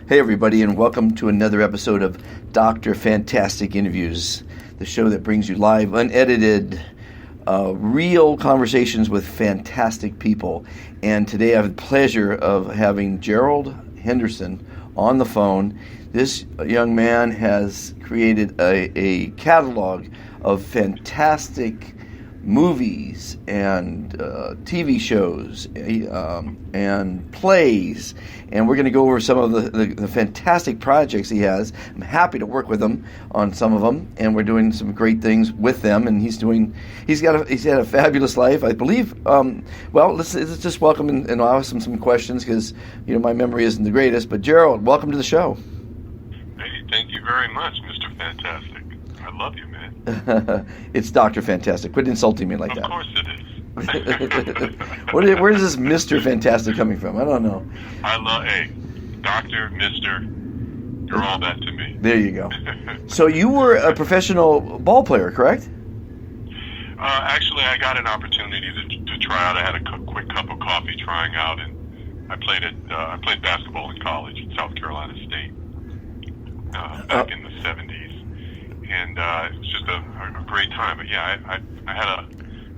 Hey, everybody, and welcome to another episode of Dr. Fantastic Interviews, the show that brings you live, unedited, real conversations with fantastic people. And today I have the pleasure of having Gerald Henderson on the phone. This young man has created a catalog of fantastic movies and TV shows and plays, and we're going to go over some of the fantastic projects he has. I'm happy to work with him on some of them, and we're doing some great things with them. And he's had a fabulous life, I believe. Well, let's just welcome and I'll ask him some questions because my memory isn't the greatest. But Gerald, welcome to the show. Hey, thank you very much, Mr. Fantastic. I love you, man. It's Dr. Fantastic. Quit insulting me like that. Of course it is. Where is this Mr. Fantastic coming from? I don't know. Hey, Doctor, Mr., you're all that to me. There you go. So you were a professional ball player, correct? Actually, I got an opportunity to try out. I had a quick cup of coffee trying out, and I played basketball in college at South Carolina State back in the 70s. And it was just a great time. But yeah, I had a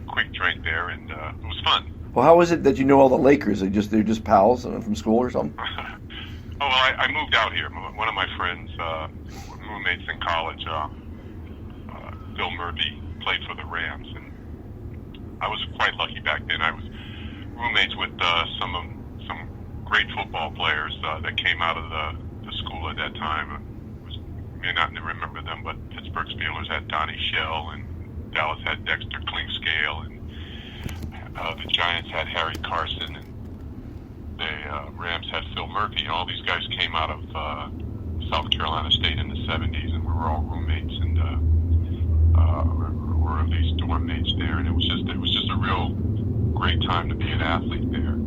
quick drink there, and it was fun. Well, how is it that you know all the Lakers? They're just pals from school or something? I moved out here. One of my friends, roommates in college, Bill Murphy, played for the Rams, and I was quite lucky back then. I was roommates with some great football players that came out of the school at that time. May not remember them, but Pittsburgh Steelers had Donnie Shell, and Dallas had Dexter Klingscale, and the Giants had Harry Carson, and the Rams had Phil Murphy, and all these guys came out of South Carolina State in the 70s, and we were all roommates, and or at least dorm mates there, and it was just a real great time to be an athlete there.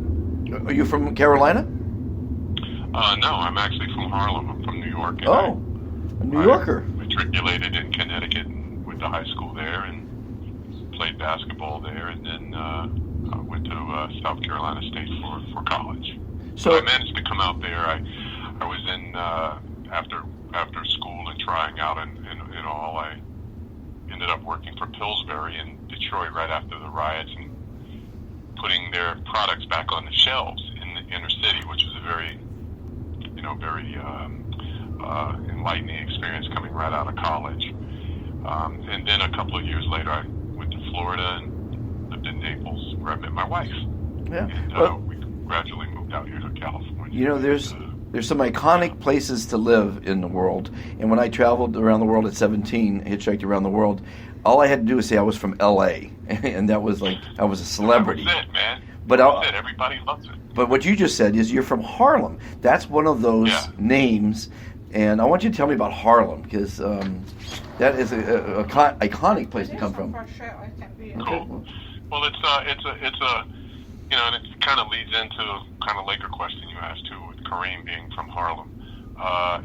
Are you from Carolina? No, I'm actually from Harlem. I'm from New York. And a New Yorker. I matriculated in Connecticut and went to high school there and played basketball there, and then went to South Carolina State for college. So I managed to come out there. I was in after school and trying out and all. I ended up working for Pillsbury in Detroit right after the riots and putting their products back on the shelves in the inner city, which was a very enlightening experience coming right out of college. And then a couple of years later, I went to Florida and lived in Naples, where I met my wife. Yeah. And we gradually moved out here to California. There's some iconic places to live in the world. And when I traveled around the world at 17, hitchhiked around the world, all I had to do was say I was from L.A. And that was like I was a celebrity. That was it, man. But everybody loves it. But what you just said is you're from Harlem. That's one of those names. And I want you to tell me about Harlem, because that is a iconic place to come from. Cool. Well, it's and it kind of leads into kind of Laker question you asked too, with Kareem being from Harlem. I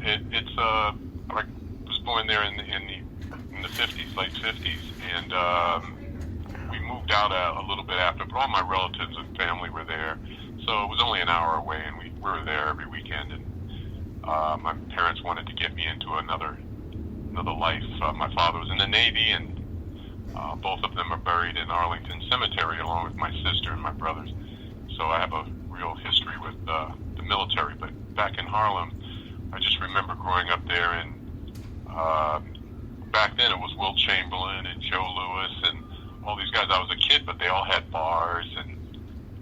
was born there in the 50s, late 50s, and we moved out a little bit after. But all my relatives and family were there, so it was only an hour away, and we were there every weekend. And my parents wanted to get me into another life. My father was in the Navy, and both of them are buried in Arlington Cemetery along with my sister and my brothers. So I have a real history with the military. But back in Harlem, I just remember growing up there, and back then it was Wilt Chamberlain and Joe Louis and all these guys. I was a kid, but they all had bars, and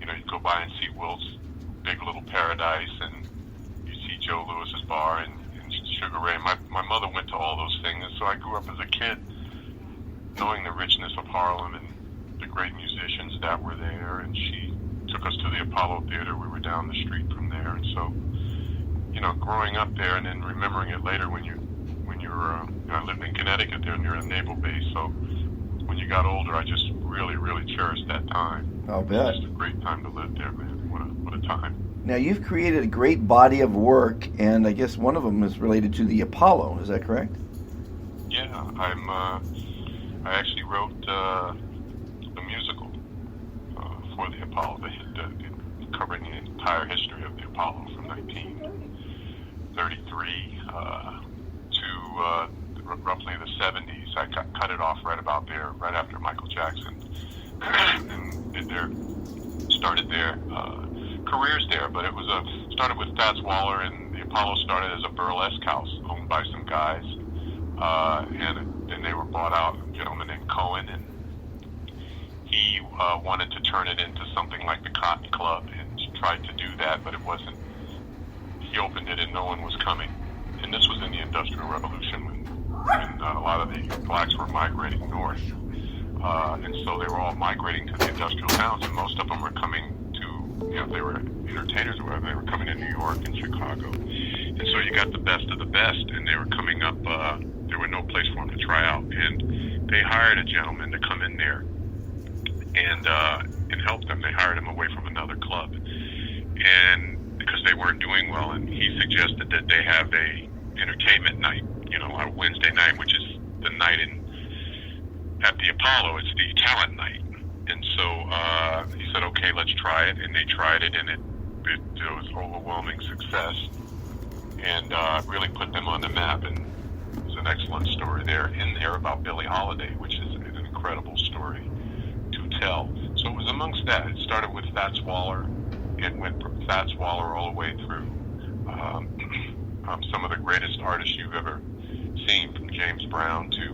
you'd go by and see Wilt's Big Little Paradise, and Joe Lewis's bar and Sugar Ray. My mother went to all those things, and so I grew up as a kid knowing the richness of Harlem and the great musicians that were there. And she took us to the Apollo Theater. We were down the street from there, and so growing up there and then remembering it later when you're I lived in Connecticut there near a naval base. So when you got older, I just really, really cherished that time. I'll bet. It was just a great time to live there, man. What a time. Now, you've created a great body of work, and I guess one of them is related to the Apollo. Is that correct? Yeah, I actually wrote the musical for the Apollo, covering the entire history of the Apollo from 33 to roughly the 70s. I cut it off right about there, right after Michael Jackson, and started their careers there. But it was started with Fats Waller, and the Apollo started as a burlesque house owned by some guys, and then they were bought out, a gentleman named Cohen, and he wanted to turn it into something like the Cotton Club, and tried to do that, but it wasn't. He opened it and no one was coming. And this was in the Industrial Revolution when a lot of the blacks were migrating north. And so they were all migrating to the industrial towns, and most of them were coming to, if they were entertainers or whatever, they were coming to New York and Chicago. And so you got the best of the best, and they were coming up, there were no place for them to try out. And they hired a gentleman to come in there and help them. They hired him away from another club. And because they weren't doing well, and he suggested that they have a entertainment night, a Wednesday night, which is the night at the Apollo. It's the talent night. And so he said, okay, let's try it. And they tried it, and it was overwhelming success, and really put them on the map. And there's an excellent story in there about Billie Holiday, which is an incredible story to tell. So it was amongst that. It started with Fats Waller. It went from Fats Waller all the way through some of the greatest artists you've ever seen, from James Brown to,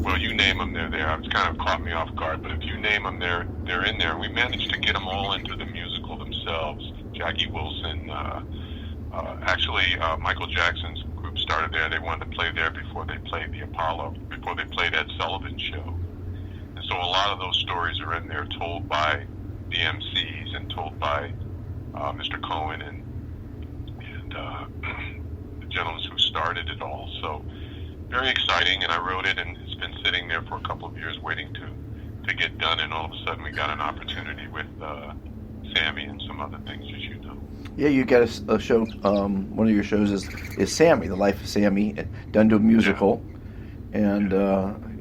well, you name them, they're there. It's kind of caught me off guard, but if you name them, they're in there. We managed to get them all into the musical themselves. Jackie Wilson, actually, Michael Jackson's group started there. They wanted to play there before they played the Apollo, before they played Ed Sullivan's show. So a lot of those stories are in there, told by the MCs and told by Mr. Cohen and the gentlemen who started it all. So very exciting, and I wrote it, and it's been sitting there for a couple of years waiting to get done, and all of a sudden we got an opportunity with Sammy and some other things, as you know. Yeah, you got a show, one of your shows is Sammy, The Life of Sammy, done to a musical, yeah. And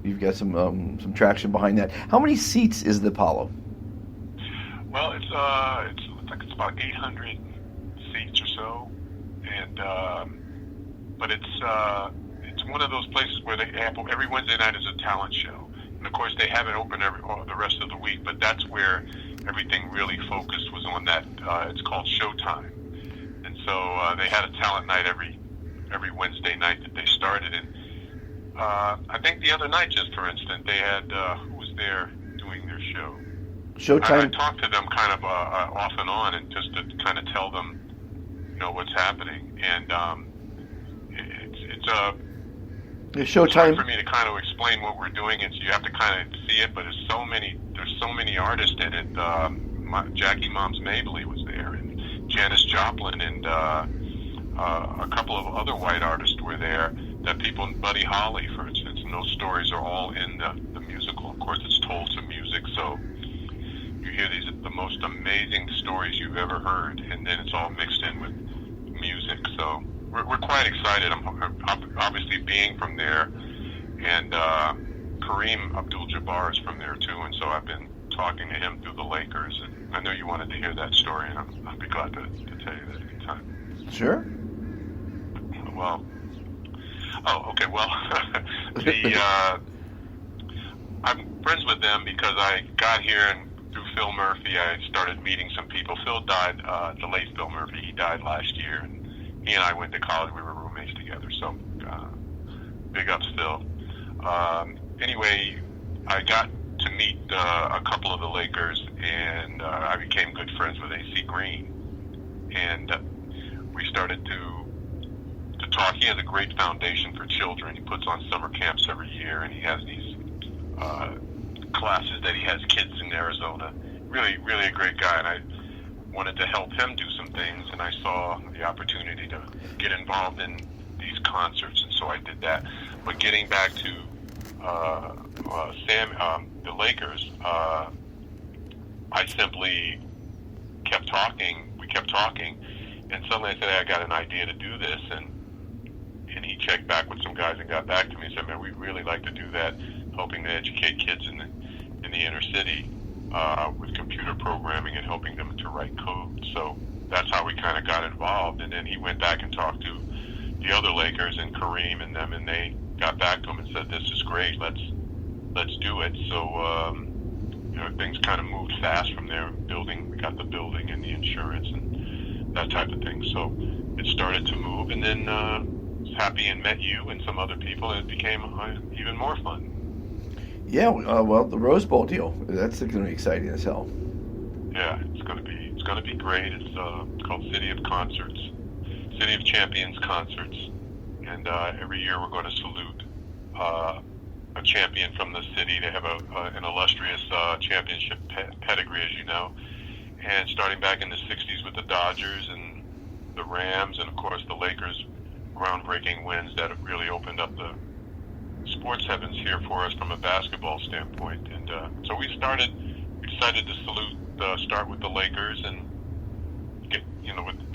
you've got some traction behind that. How many seats is the Apollo? Well, it's about 800 seats or so, and but it's one of those places where they have every Wednesday night is a talent show, and of course they have it open the rest of the week. But that's where everything really focused was on that. It's called Showtime, and so they had a talent night every Wednesday night that they started in. I think the other night, just for instance, they had who was there doing their show? Showtime. I talked to them kind of off and on, and just to kind of tell them, what's happening. And it's Showtime. It's hard for me to kind of explain what we're doing. You have to kind of see it, but there's so many artists in it. Jackie Moms Mabley was there, and Janis Joplin, and a couple of other white artists were there. That people, Buddy Holly, for instance, and those stories are all in the musical. Of course, it's told to music, so you hear the most amazing stories you've ever heard, and then it's all mixed in with music. So we're quite excited. I'm obviously being from there, and Kareem Abdul-Jabbar is from there too, and so I've been talking to him through the Lakers, and I know you wanted to hear that story, and I'll be glad to tell you that anytime. Sure. Well. Oh, okay. Well, I'm friends with them because I got here, and through Phil Murphy, I started meeting some people. Phil died, the late Phil Murphy. He died last year, and he and I went to college. We were roommates together, so big ups, Phil. Anyway, I got to meet a couple of the Lakers, and I became good friends with AC Green, and we started to talk. He has a great foundation for children. He puts on summer camps every year, and he has these classes that he has kids in Arizona. Really, really a great guy, and I wanted to help him do some things, and I saw the opportunity to get involved in these concerts, and so I did that. But getting back to the Lakers, I simply kept talking. We kept talking, and suddenly I said, hey, I got an idea to do this, and he checked back with some guys and got back to me and said, man, we'd really like to do that, hoping to educate kids in the inner city. with computer programming and helping them to write code. So that's how we kind of got involved. And then he went back and talked to the other Lakers and Kareem and them, and they got back to him and said, "This is great. Let's do it." So things kind of moved fast from there. We got the building and the insurance and that type of thing. So it started to move, and then was happy and met you and some other people, and it became even more fun. Yeah, well, the Rose Bowl deal, that's going to be exciting as hell. Yeah, it's going to be great. It's called City of Concerts, City of Champions Concerts, and every year we're going to salute a champion from the city. They have an illustrious championship pedigree, as you know, and starting back in the 60s with the Dodgers and the Rams, and of course the Lakers, groundbreaking wins that have really opened up the sports heavens here for us from a basketball standpoint. And so we decided to start with the Lakers and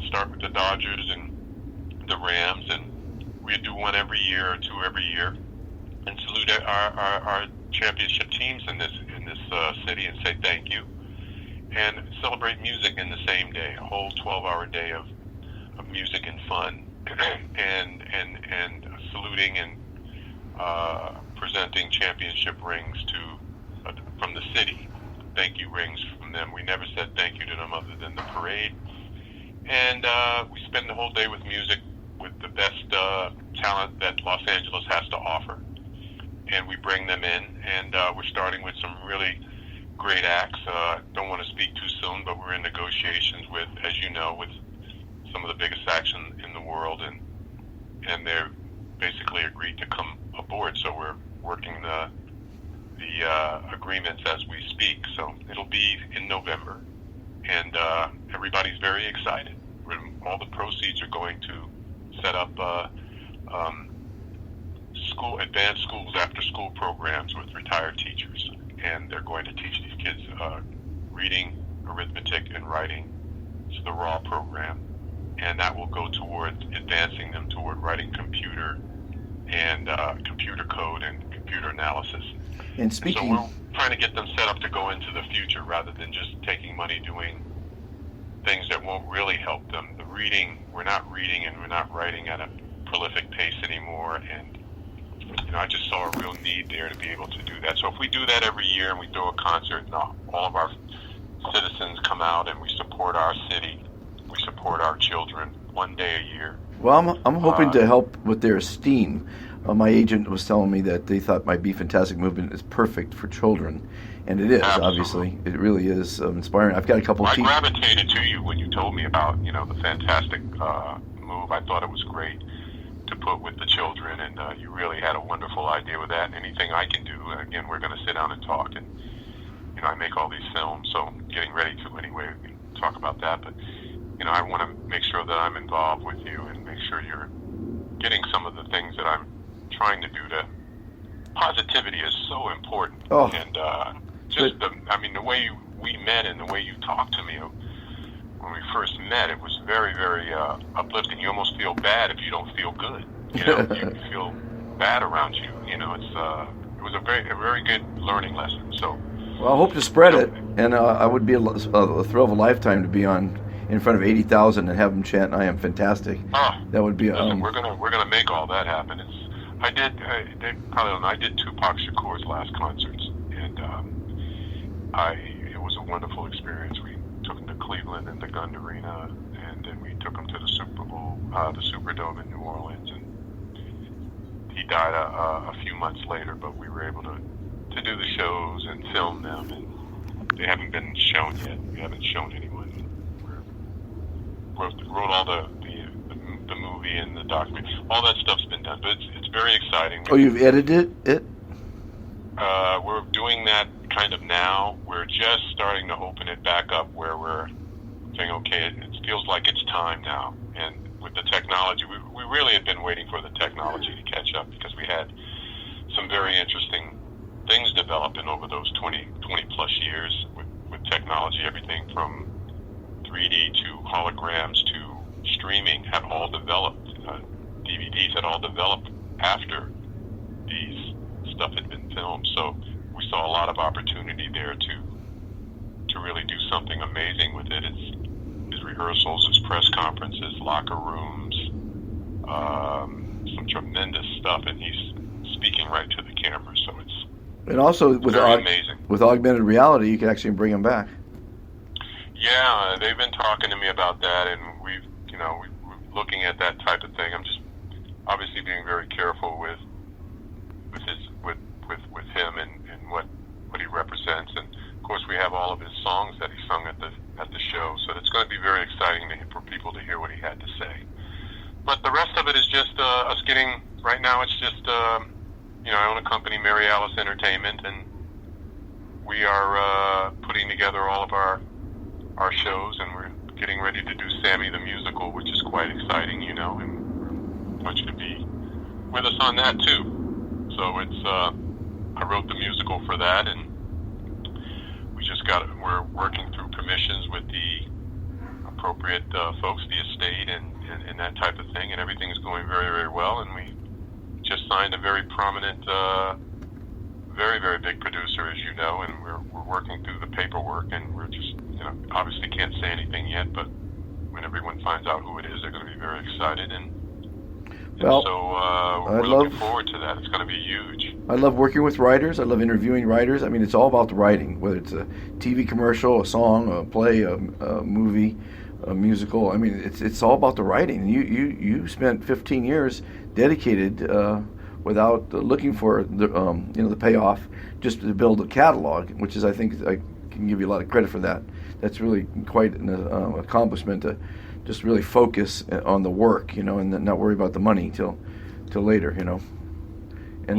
start with the Dodgers and the Rams, and we'd do one every year or two every year, and salute our championship teams in this city and say thank you, and celebrate music in the same day, a whole 12-hour day of music and fun, and saluting and presenting championship rings from the city. Thank you rings from them. We never said thank you to them other than the parade. And we spend the whole day with music, with the best talent that Los Angeles has to offer. And we bring them in, and we're starting with some really great acts. Don't want to speak too soon, but we're in negotiations with, as you know, with some of the biggest acts in the world, and they're basically agreed to come aboard. So we're working the agreements as we speak. So it'll be in November, and everybody's very excited. All the proceeds are going to set up advanced schools, after-school programs with retired teachers, and they're going to teach these kids reading, arithmetic, and writing. It's the RAW program, and that will go toward advancing them toward writing computer and computer code and computer analysis. And so we're trying to get them set up to go into the future rather than just taking money doing things that won't really help them. The reading, we're not reading and we're not writing at a prolific pace anymore, and I just saw a real need there to be able to do that. So if we do that every year and we throw a concert and all of our citizens come out and we support our city, we support our children one day a year. Well, I'm hoping to help with their esteem. My agent was telling me that they thought my Be Fantastic movement is perfect for children, and it is. Absolutely. Obviously. It really is inspiring. I've got a couple of I gravitated to you when you told me about the Fantastic move. I thought it was great to put with the children, and you really had a wonderful idea with that. And anything I can do, again, we're going to sit down and talk. And I make all these films, so getting ready to anyway. We can talk about that, but I want to make sure that I'm involved with you and make sure you're getting some of the things that I'm trying to do. Positivity is so important. Oh. And the way we met and the way you talked to me when we first met, it was very, very uplifting. You almost feel bad if you don't feel good. You feel bad around you. It was a very good learning lesson. So, well, I hope to spread it, and I would be a thrill of a lifetime to be in front of 80,000 and have them chant "I am fantastic." That would be. Listen, we're gonna make all that happen. They probably don't know, I did Tupac Shakur's last concerts, and it was a wonderful experience. We took him to Cleveland and the Gund Arena, and then we took him to the Super Bowl, the Superdome in New Orleans, and he died a few months later. But we were able to do the shows and film them, and they haven't been shown yet. We haven't shown anyone. Wrote all the movie and the documentary. All that stuff's been done, but it's very exciting. Oh, you've edited it? We're doing that kind of now. We're just starting to open it back up where we're saying, okay, it feels like it's time now. And with the technology, we really have been waiting for the technology to catch up, because we had some very interesting things developing over those 20 plus years with technology. Everything from 3D to holograms to streaming had all developed. DVDs had all developed after these stuff had been filmed. So we saw a lot of opportunity there to to really do something amazing with it. It's his rehearsals, his press conferences, locker rooms, some tremendous stuff, and he's speaking right to the camera. So it's also with amazing. With augmented reality, you can actually bring them back. Yeah, they've been talking to me about that, and we're looking at that type of thing. I'm just obviously being very careful with him and what he represents, and of course we have all of his songs that he sung at the show. So it's going to be very exciting for people to hear what he had to say. But the rest of it is just us getting. Right now, it's just I own a company, Mary Alice Entertainment, and we are putting together all of our shows, and we're getting ready to do Sammy the Musical, which is quite exciting, and I want you to be with us on that too. So it's I wrote the musical for that, and we're working through permissions with the appropriate folks, the estate, and that type of thing, and everything is going very, very well. And we just signed a very prominent, very, very big producer, as you know, and we're working through the paperwork, and we're just, obviously can't say anything yet, but when everyone finds out who it is, they're going to be very excited, and so we're looking forward to that. It's going to be huge. I love working with writers. I love interviewing writers. I mean, it's all about the writing, whether it's a TV commercial, a song, a play, a movie, a musical. I mean, it's all about the writing. You spent 15 years dedicated without looking for the payoff, just to build a catalog, which is, I think, I can give you a lot of credit for that. That's really quite an accomplishment to just really focus on the work, and not worry about the money till later, And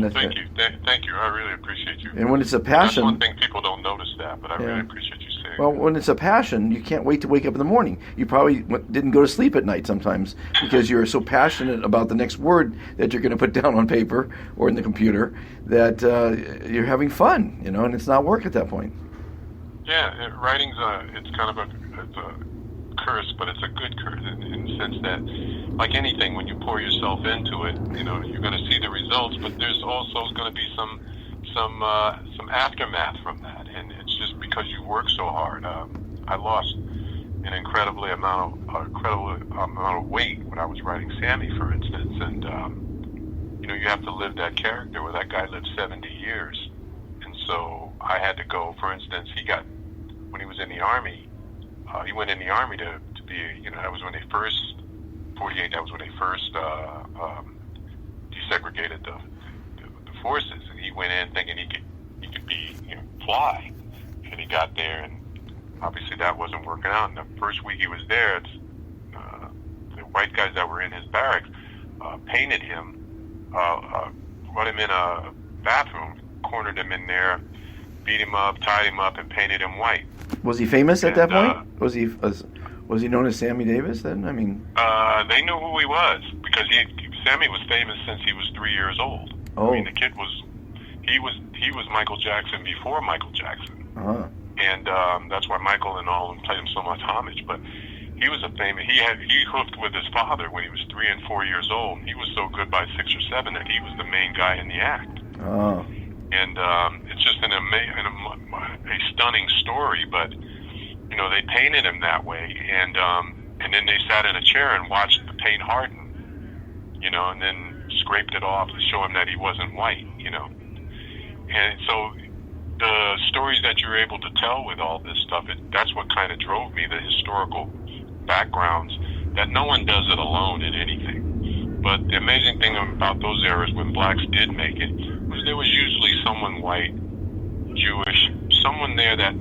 well, thank you. Thank you. I really appreciate you. And when it's a passion, that's one thing people don't notice that, but I really appreciate you saying. Well, when it's a passion, you can't wait to wake up in the morning. You probably didn't go to sleep at night sometimes because you're so passionate about the next word that you're going to put down on paper or in the computer that you're having fun, and it's not work at that point. Yeah, writing's it's kind of a curse, but it's a good curse in the sense that, like anything, when you pour yourself into it, you're going to see the results, but there's also going to be some aftermath from that, and it's just because you work so hard. I lost an incredible amount of weight when I was writing Sammy, for instance, and you have to live that character. Well, that guy lived 70 years, and so I had to go. For instance, when he was in the Army. He went in the Army to be, that was when they first, 48, that was when they first desegregated the forces. And he went in thinking he could be, fly. And he got there, and obviously that wasn't working out. And the first week he was there, the white guys that were in his barracks painted him, brought him in a bathroom, cornered him in there, beat him up, tied him up, and painted him white. Was he famous at that point? Was he known as Sammy Davis then? I mean, they knew who he was because Sammy was famous since he was 3 years old. Oh. I mean, the kid was Michael Jackson before Michael Jackson, and that's why Michael and all played him so much homage. But he was he hooked with his father when he was 3 and 4 years old. He was so good by 6 or 7 that he was the main guy in the act. Oh. And it's just a stunning story, but they painted him that way, and then they sat in a chair and watched the paint harden, and then scraped it off to show him that he wasn't white, And so the stories that you're able to tell with all this stuff, that's what kind of drove me, the historical backgrounds, that no one does it alone in anything. But the amazing thing about those eras when blacks did make it was there was usually someone white, Jewish, someone there that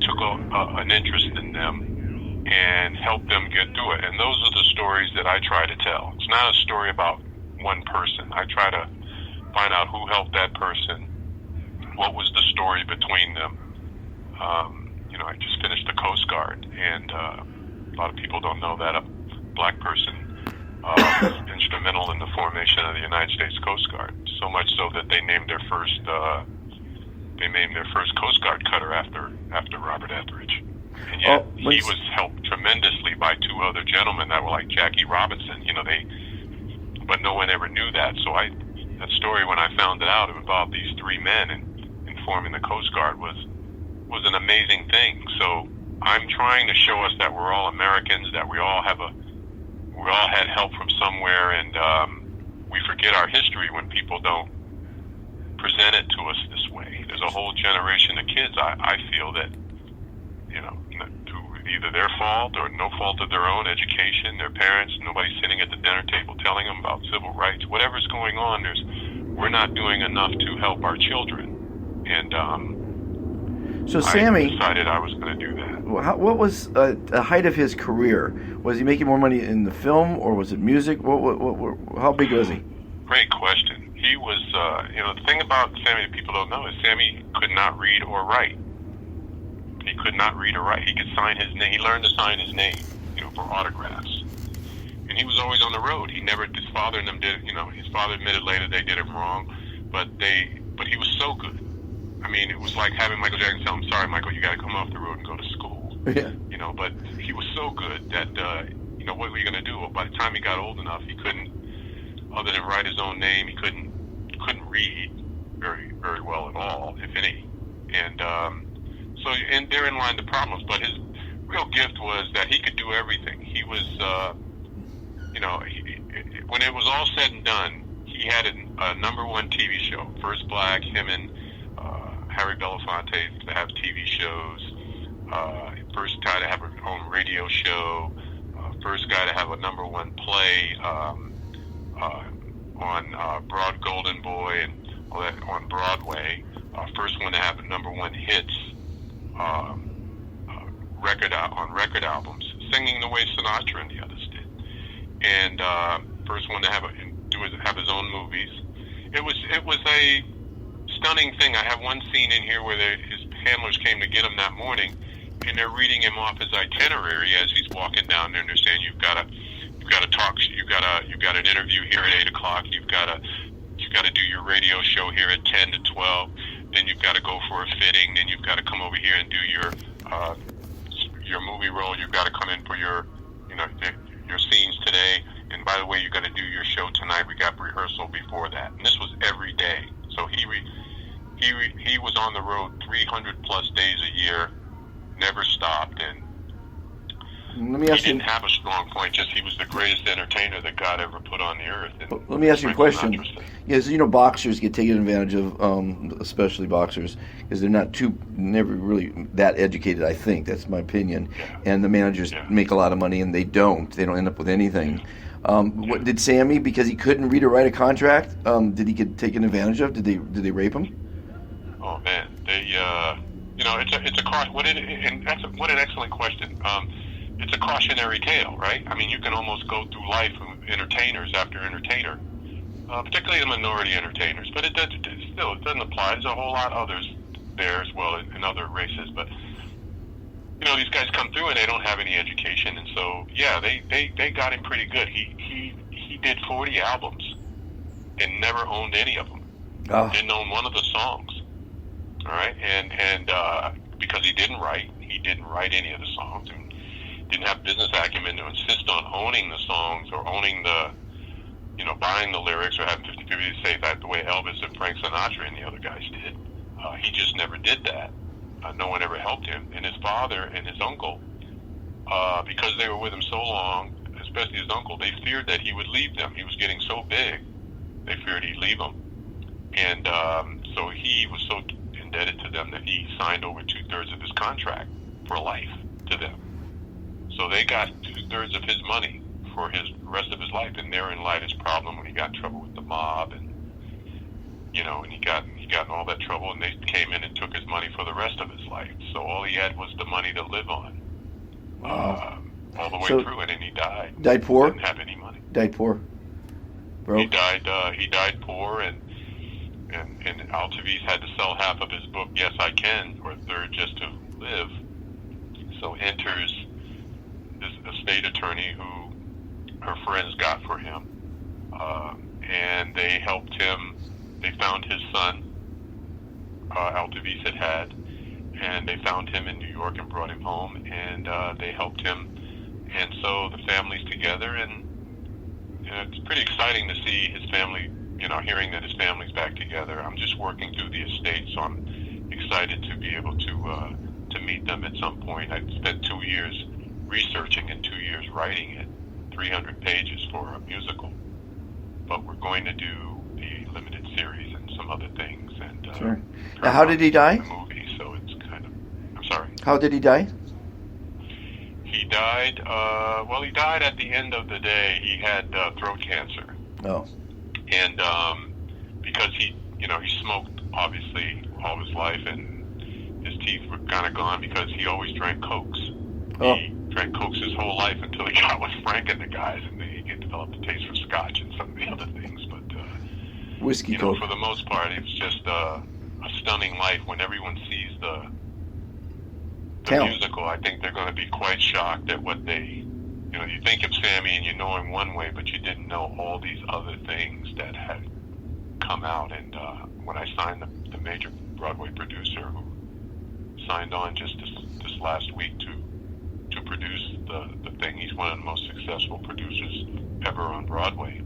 took an interest in them and helped them get through it. And those are the stories that I try to tell. It's not a story about one person. I try to find out who helped that person, what was the story between them. I just finished the Coast Guard, and a lot of people don't know that a black person was instrumental in the formation of the United States Coast Guard. So much so that they named their first Coast Guard cutter after Robert Etheridge. And yet he was helped tremendously by 2 other gentlemen that were like Jackie Robinson. But no one ever knew that. So that story, when I found it out, it involved these 3 men in forming the Coast Guard, was was an amazing thing. So I'm trying to show us that we're all Americans, that we all had help from somewhere, and we forget our history when people don't present it to us this way. There's a whole generation of kids, I feel, that, through either their fault or no fault of their own, education, their parents, nobody sitting at the dinner table telling them about civil rights, whatever's going on, we're not doing enough to help our children. And so Sammy, I decided I was going to do that. What was the height of his career? Was he making more money in the film, or was it music? How big was he? Great question. He was, the thing about Sammy that people don't know is Sammy could not read or write. He could not read or write. He could sign his name. He learned to sign his name, for autographs. And he was always on the road. His father and them did, his father admitted later they did him wrong, but he was so good. I mean, it was like having Michael Jackson tell him, "Sorry, Michael, you got to come off the road and go to school." Yeah. But he was so good that, what were you going to do? Well, by the time he got old enough, he couldn't, other than write his own name, he couldn't read very, very well at all, if any. And and therein lie the problems. But his real gift was that he could do everything. He was, when it was all said and done, he had a #1 TV show. First black, him and Harry Belafonte to have TV shows. First guy to have her own radio show. First guy to have a #1 play on Golden Boy and all that on Broadway. First one to have #1 hits on record albums, singing the way Sinatra and the others did. And first one to have his own movies. It was a stunning thing. I have one scene in here where his handlers came to get him that morning, and they're reading him off his itinerary as he's walking down there, and they're saying, "You've got to talk. You've got an interview here at 8:00. You've got to do your radio show here at 10 to 12. Then you've got to go for a fitting. Then you've got to come over here and do your movie role. You've got to come in for your scenes today. And by the way, you've got to do your show tonight. We got rehearsal before that." And this was every day. So he was on the road 300 plus days a year, never stopped, and let me ask he didn't have a strong point. Just he was the greatest entertainer that God ever put on the earth. Let me ask you a question. Yes, boxers get taken advantage of, especially boxers, because they're never really that educated. I think that's my opinion. Yeah. And the managers make a lot of money, and they don't end up with anything. What did Sammy, because he couldn't read or write a contract? Did he get taken advantage of? Did they rape him? Oh man, what an excellent question. It's a cautionary tale, right? I mean, you can almost go through life with entertainers after entertainer, particularly the minority entertainers. But it doesn't apply. There's a whole lot of others there as well in other races. But these guys come through and they don't have any education, and so they got him pretty good. He did 40 albums and never owned any of them. Oh. Didn't own one of the songs. All right, and because he didn't write any of the songs, and didn't have business acumen to insist on owning the songs or owning the, buying the lyrics or having 50 people say that the way Elvis and Frank Sinatra and the other guys did. He just never did that. No one ever helped him. And his father and his uncle, because they were with him so long, especially his uncle, they feared that he would leave them. He was getting so big, they feared he'd leave them. And so he was so indebted to them that he signed over 2/3 of his contract for life to them. So they got 2/3 of his money for his rest of his life, and therein lied his problem when he got in trouble with the mob, and and he got in all that trouble, and they came in and took his money for the rest of his life. So all he had was the money to live on, all the way through it, and he died. Died poor. Didn't have any money. Died poor. Broke. He died poor, and Altar'ese had to sell half of his book, Yes I Can, or a third just to live. So enters this estate attorney who her friends got for him, and they helped him. They found his son, Altar'ese had, and they found him in New York and brought him home, and they helped him. And so the family's together, and it's pretty exciting to see his family, hearing that his family's back together. I'm just working through the estate, so I'm excited to be able to meet them at some point. I spent 2 years researching and 2 years writing it, 300 pages for a musical. But we're going to do the limited series and some other things. And sure. Now, how did he die? The movie, so it's kind of. I'm sorry. How did he die? He died. He died at the end of the day. He had throat cancer. Oh. And because he smoked obviously all his life, and his teeth were kind of gone because he always drank Cokes. Oh. He drank Cokes his whole life until he got with Frank and the guys, and he developed a taste for Scotch and some of the other things. But whiskey Coke. For the most part, it was just a stunning life. When everyone sees the musical, I think they're going to be quite shocked at what they. You think of Sammy and you know him one way, but you didn't know all these other things that had come out. And when I signed the major Broadway producer who signed on just this last week to produce the thing, he's one of the most successful producers ever on Broadway.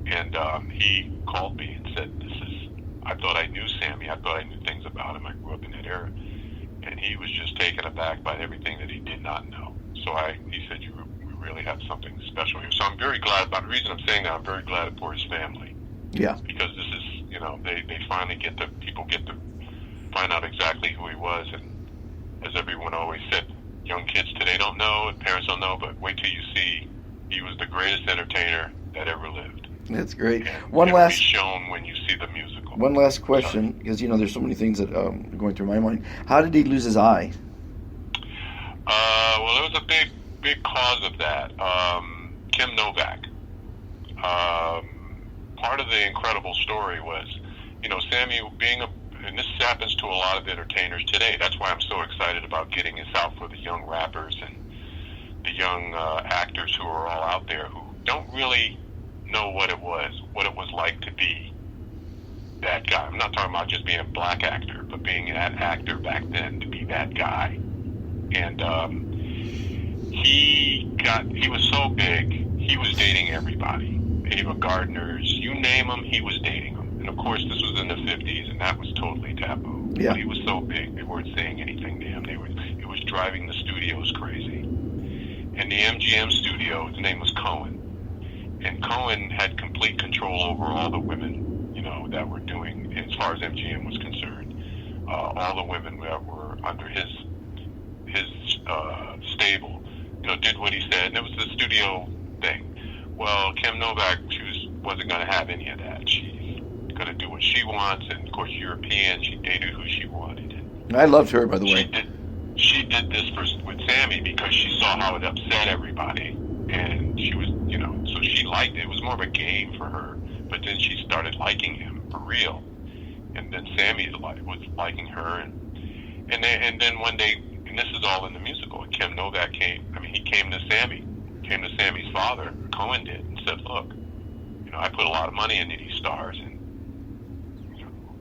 And he called me and said, I thought I knew Sammy. I thought I knew things about him. I grew up in that era. And he was just taken aback by everything that he did not know. So he said, we really have something special here. So I'm very glad about the reason I'm saying that. I'm very glad for his family. Yeah. Because this is, they finally people get to find out exactly who he was. And as everyone always said, young kids today don't know, and parents don't know, but wait till you see he was the greatest entertainer that ever lived. That's great. And One it'll last be shown when you see the musical. One last question, because there's so many things that are going through my mind. How did he lose his eye? Well, there was a big cause of that. Kim Novak. Part of the incredible story was, Sammy being and this happens to a lot of entertainers today. That's why I'm so excited about getting this out for the young rappers and the young actors who are all out there who don't really know what it was like to be that guy. I'm not talking about just being a black actor, but being that actor back then, to be that guy. And he was so big, he was dating everybody. Ava Gardner's, you name them, he was dating them. And of course, this was in the 50s, and that was totally taboo. Yeah. But he was so big, they weren't saying anything to him. It was driving the studios crazy. And the MGM studio, his name was Cohen. And Cohen had complete control over all the women, that were doing, as far as MGM was concerned. All the women that were under his stable, did what he said, and it was the studio thing. Well, Kim Novak, she wasn't going to have any of that. She's going to do what she wants, and of course, European, she dated who she wanted. And I loved her, by the way. She did this with Sammy because she saw how it upset everybody, and she was, so she liked it. It was more of a game for her, but then she started liking him for real, and then Sammy was liking her, and then one day, and this is all in the musical, Kim Novak came to Sammy's father, Cohen did, and said, look, I put a lot of money into these stars, and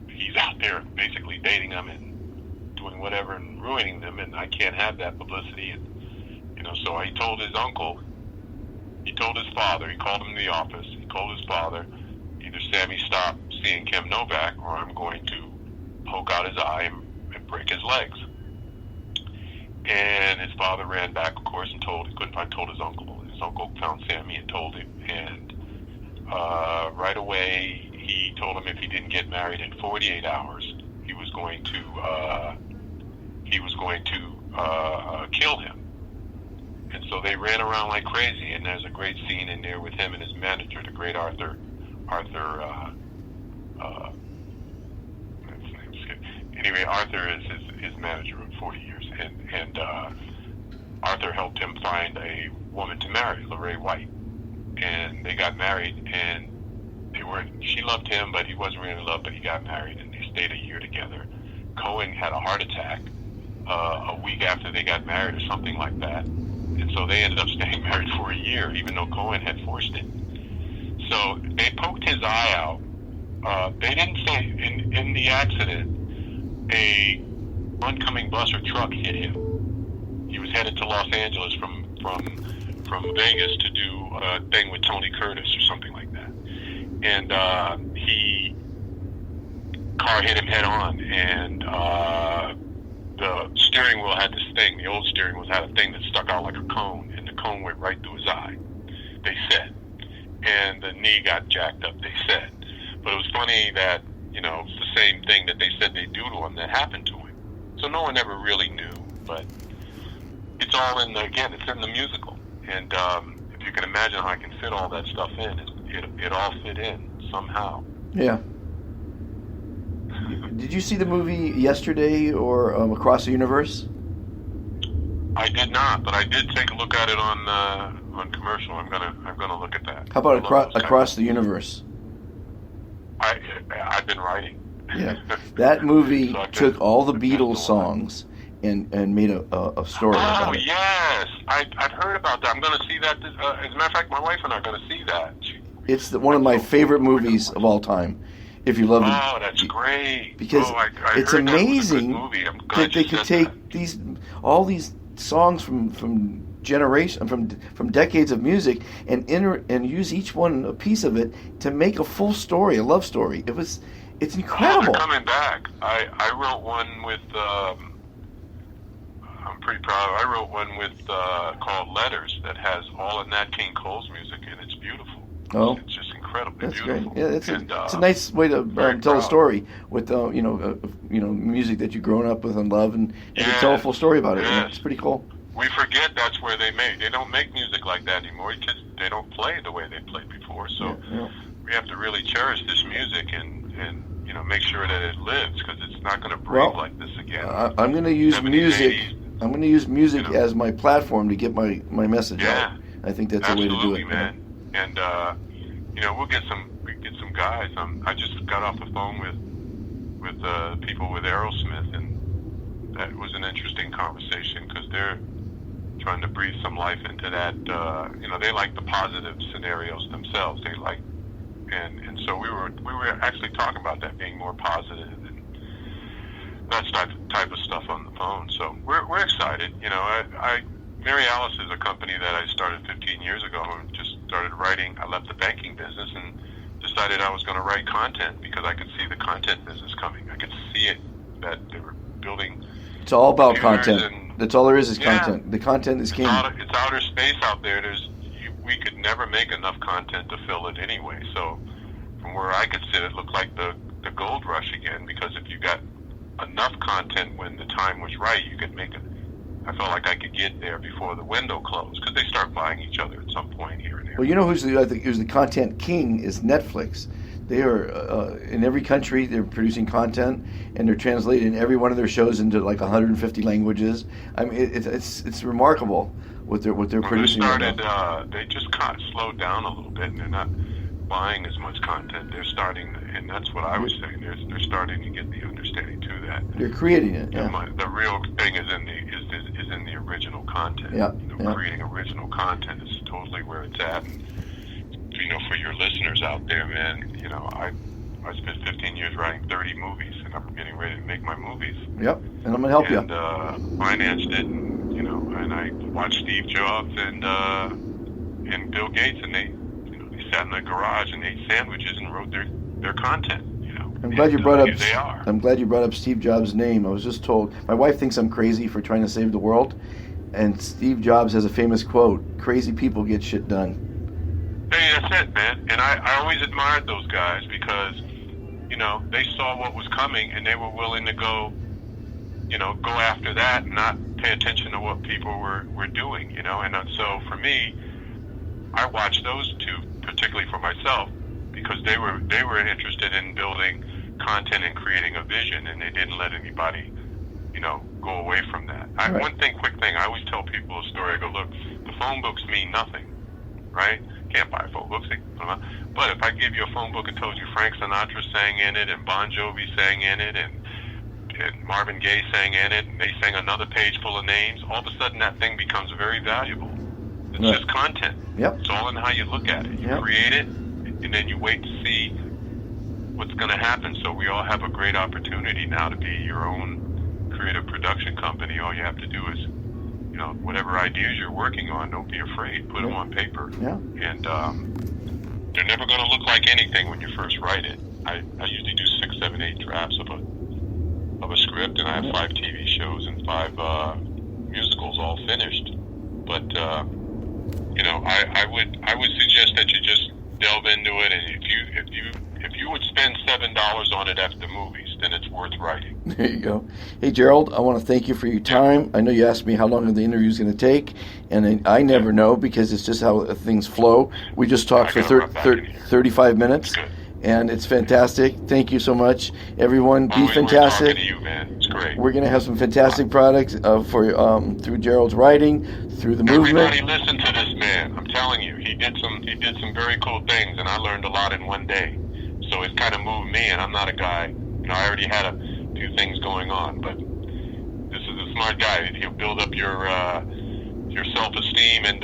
he's out there basically dating them and doing whatever and ruining them, and I can't have that publicity. And so he told his uncle, he told his father, he called him in the office, he told his father, either Sammy stop seeing Kim Novak, or I'm going to poke out his eye and break his legs. And his father ran back, of course, and told his uncle. His uncle found Sammy and told him, and right away he told him if he didn't get married in 48 hours, he was going to kill him. And so they ran around like crazy. And there's a great scene in there with him and his manager, the great Arthur. Anyway, Arthur is his manager of 40 years, and Arthur helped him find a woman to marry, Lorraine White, and they got married, and she loved him, but he wasn't really in love, but he got married, and they stayed a year together. Cohen had a heart attack a week after they got married or something like that, and so they ended up staying married for a year, even though Cohen had forced it. So they poked his eye out. They didn't say in the accident, a oncoming bus or truck hit him. He was headed to Los Angeles from Vegas to do a thing with Tony Curtis or something like that. And car hit him head on, and the steering wheel had this thing. The old steering wheel had a thing that stuck out like a cone, and the cone went right through his eye, they said. And the knee got jacked up, they said. But it was funny that, it's the same thing that they said they do to him that happened to him. So no one ever really knew, but it's all it's in the musical. And if you can imagine how I can fit all that stuff in, it all fit in somehow. Yeah. Did you see the movie yesterday or Across the Universe? I did not, but I did take a look at it on commercial. I'm gonna look at that. How about Across the Universe? I've been writing. Yeah, that movie took all the Beatles songs and made a story about it. Oh yes, I've heard about that. I'm going to see that. As a matter of fact, my wife and I are going to see that. It's one of my fafavorite movies of all time. If you love it, that's great. Because it's amazing that they could take all these songs from decades of music and use each one a piece of it to make a full story, a love story. It's incredible. They're coming back. I wrote one with. I'm pretty proud. I wrote one with called Letters that has all of Nat King Cole's music, and it's beautiful. Oh, it's just incredibly that's beautiful. Great. Yeah, it's a nice way to tell a story with music that you've grown up with and love, and to tell a full story about it. Yes. It's pretty cool. We forget that's where they make. They don't make music like that anymore. They don't play the way they played before. So we have to really cherish this music and make sure that it lives, because it's not going to break like this again. I'm going to use music. 80s. I'm going to use music as my platform to get my message out. I think that's the way to do it, man. And we'll get some guys. I just got off the phone with people with Aerosmith, and that was an interesting conversation, because they're trying to breathe some life into that. They like the positive scenarios themselves. They like, and so we were actually talking about that being more positive and that type of stuff on the phone. So we're excited. Mary Alice is a company that I started 15 years ago and just started writing. I left the banking business and decided I was going to write content, because I could see the content business coming. I could see it, that they were building. It's all about content. That's all there is content. The content is king. It's outer space out there. We could never make enough content to fill it anyway. So from where I could sit, it looked like the gold rush again, because if you got enough content when the time was right, you could make it. I felt like I could get there before the window closed, because they start buying each other at some point here and there. Well, who's the content king is Netflix. They are in every country. They're producing content, and they're translating every one of their shows into like 150 languages. I mean, it's remarkable what they're producing. They just kind of slowed down a little bit, and they're not buying as much content. They're starting, and that's what I was saying. They're starting to get the understanding to that. They're creating it. Yeah. The real thing is in the original content. Yeah. Creating original content is totally where it's at. And, for your listeners out there, man, I spent 15 years writing 30 movies, and I'm getting ready to make my movies. Yep, and I'm gonna help you. And financed it, and I watched Steve Jobs and Bill Gates, and they sat in the garage and ate sandwiches and wrote their content. I'm glad you brought up. They are. I'm glad you brought up Steve Jobs' name. I was just told my wife thinks I'm crazy for trying to save the world, and Steve Jobs has a famous quote: "Crazy people get shit done." Hey, that's it, man. And I always admired those guys, because they saw what was coming, and they were willing to go after that and not pay attention to what people were doing. And so for me, I watched those two, particularly for myself, because they were interested in building content and creating a vision, and they didn't let anybody go away from that. Right. Quick thing, I always tell people a story. I go, look, the phone books mean nothing, right? Can't buy phone books. But if I give you a phone book and told you Frank Sinatra sang in it, and Bon Jovi sang in it, and Marvin Gaye sang in it, and they sang another page full of names, all of a sudden that thing becomes very valuable. It's just content. Yep. It's all in how you look at it. You create it, and then you wait to see what's going to happen. So we all have a great opportunity now to be your own creative production company. All you have to do is, whatever ideas you're working on, don't be afraid. Put them on paper. Yeah. And they're never going to look like anything when you first write it. I usually do 6, 7, 8 drafts of a script, and I have 5 TV shows and 5 musicals all finished. But I would suggest that you just delve into it, and if you would spend $7 on it after the movies, then it's worth writing. There you go. Hey, Gerald, I want to thank you for your time. I know you asked me how long the interview is going to take, and I never know because it's just how things flow. We just talked for 35 minutes, and it's fantastic. Thank you so much, everyone. Be fantastic. Talking to you, man. It's great. We're going to have some fantastic products through Gerald's writing, through the movement. Everybody listen to this man. I'm telling you, he did some very cool things, and I learned a lot in one day. So it kind of moved me, and I'm not a guy. I already had a few things going on, but this is a smart guy. He'll build up your self-esteem and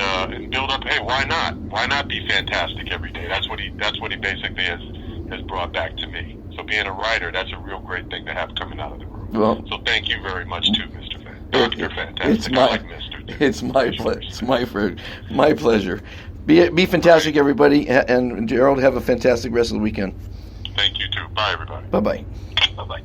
build up. Hey, why not? Why not be fantastic every day? That's what he basically has brought back to me. So being a writer, that's a real great thing to have coming out of the room. Well, so thank you very much too, Mr. Dr. Fantastic. I like Mr. Too. It's my pleasure. Be fantastic, everybody, and Gerald, have a fantastic rest of the weekend. Thank you too. Bye, everybody. Bye-bye. Bye-bye.